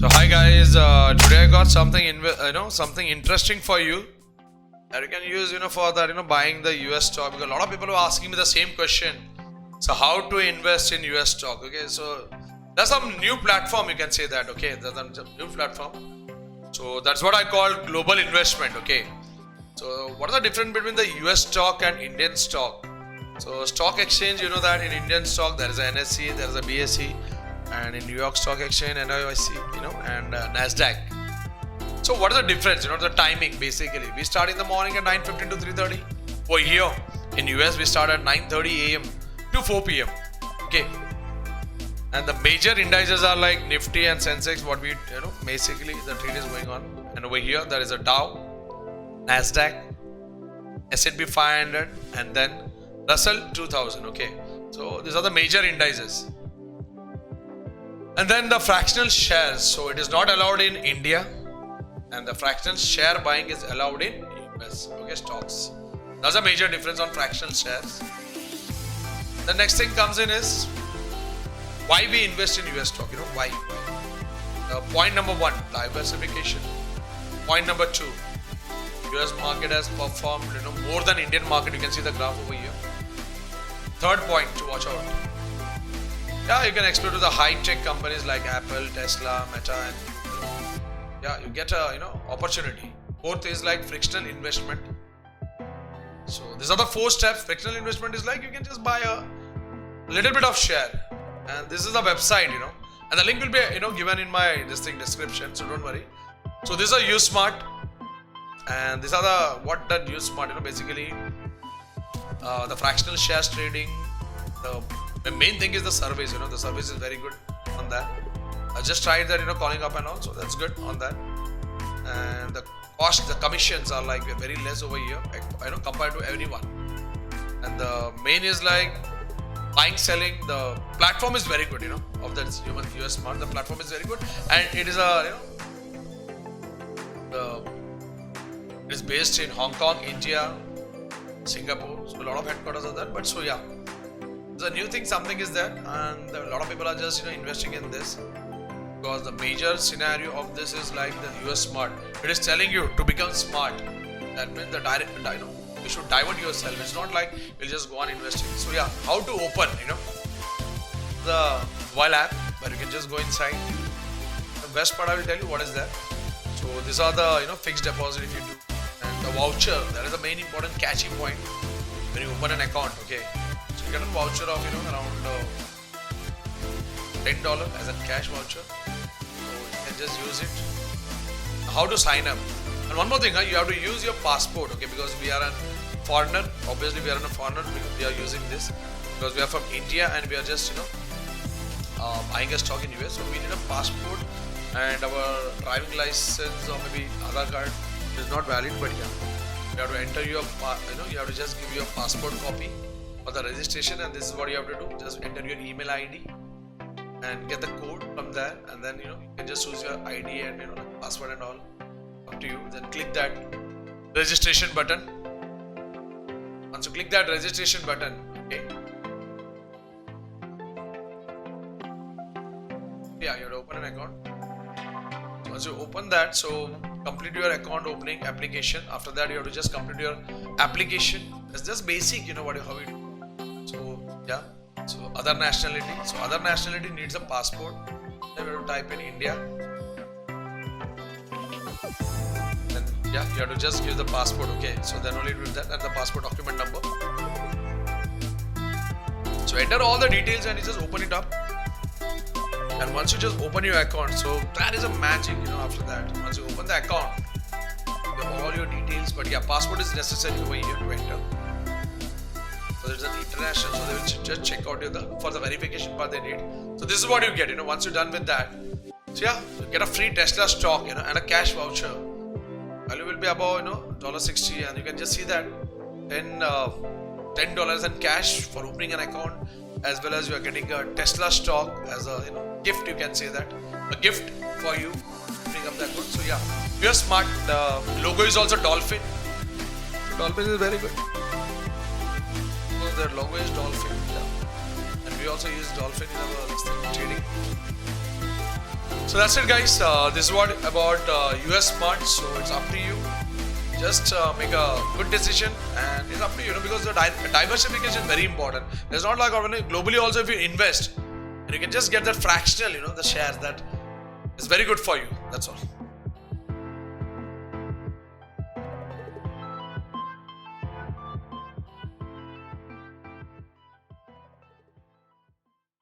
So hi guys, today I got something something interesting for you that you can use for that buying the US stock, because a lot of people are asking me the same question. So how to invest in US stock? Okay, so there's some new platform, you can say that. Okay, there's some new platform. So that's what I call global investment. Okay, so what is the difference between the US stock and Indian stock? So stock exchange, you know that in Indian stock there is a NSE, there is a BSE, and in New York Stock Exchange, NYSE, and Nasdaq. So what is the difference? The timing basically. We start in the morning at 9:15 to 3:30. Over here in US, we start at 9:30 a.m. to 4 p.m. Okay. And the major indices are like Nifty and Sensex. What we basically the trade is going on. And over here there is a Dow, Nasdaq, S&P 500, and then Russell 2000. Okay. So these are the major indices. And then the fractional shares, so it is not allowed in India, and the fractional share buying is allowed in US. Okay, stocks. That's a major difference on fractional shares. The next thing comes in is why we invest in US stock. Why? Point number one, diversification. Point number two, US market has performed more than Indian market. You can see the graph over here. Third point to watch out. Yeah, you can explore to the high-tech companies like Apple, Tesla, Meta, and you get a opportunity. Fourth is like frictional investment. So these are the 4 steps. Frictional investment is like you can just buy a little bit of share, and this is the website, and the link will be given in my description. So don't worry. So this is a uSMART, and these are the what that uSMART basically the fractional shares trading. The main thing is the service. The service is very good on that. I just tried that, calling up and all, so that's good on that. And the cost, the commissions are like very less over here, compared to everyone. And the main is like buying, selling. The platform is very good, of that uSMART. The platform is very good, and it is it is based in Hong Kong, India, Singapore. So a lot of headquarters are there. But so yeah. The new thing, something is there, and a lot of people are just investing in this, because the major scenario of this is like the uSMART. It is telling you to become smart. That means the direct, you should divert yourself. It's not like you'll just go on investing. So yeah, how to open, the mobile app, where you can just go inside. The best part I will tell you what is there. So these are the fixed deposit if you do, and the voucher. That is the main important catchy point when you open an account. Okay. You get a voucher of around $10 as a cash voucher, so you can just use it. How to sign up? And one more thing, you have to use your passport, okay? Because we are a foreigner. Obviously, we are a foreigner because we are using this, because we are from India and we are just buying a stock in US. So we need a passport, and our driving license or maybe Aadhaar card is not valid. But yeah, you have to enter your you have to just give your passport copy for the registration, and this is what you have to do. Just enter your email ID and get the code from there, and then you can just use your ID and password and all, up to you. Then click that registration button. Once you click that registration button, okay, yeah, you have to open an account. Once you open that, so complete your account opening application. After that, you have to just complete your application. It's just basic, how we do. So yeah, so other nationality. So other nationality needs a passport. Then we have to type in India. Then yeah, you have to just give the passport. Okay, so then only do that, and the passport document number. So enter all the details and you just open it up. And once you just open your account, so that is a magic. After that, once you open the account, you have all your details. But yeah, passport is necessary over here to enter. So there's an international, so they will just check out for the verification part they need. So this is what you get, once you're done with that. So yeah, you get a free Tesla stock, and a cash voucher. Value will be about, $60, and you can just see that $10 in cash for opening an account, as well as you are getting a Tesla stock as a gift. You can say that a gift for you opening up that one. So yeah, uSMART. The logo is also dolphin. So dolphin is very good. Their logo is dolphin, yeah. And we also use dolphin in our trading. So that's it, guys. This is what about uSMART. So it's up to you. Just make a good decision, and it's up to you, because the diversification is very important. It's not like globally also, if you invest, and you can just get that fractional, the shares, that is very good for you. That's all.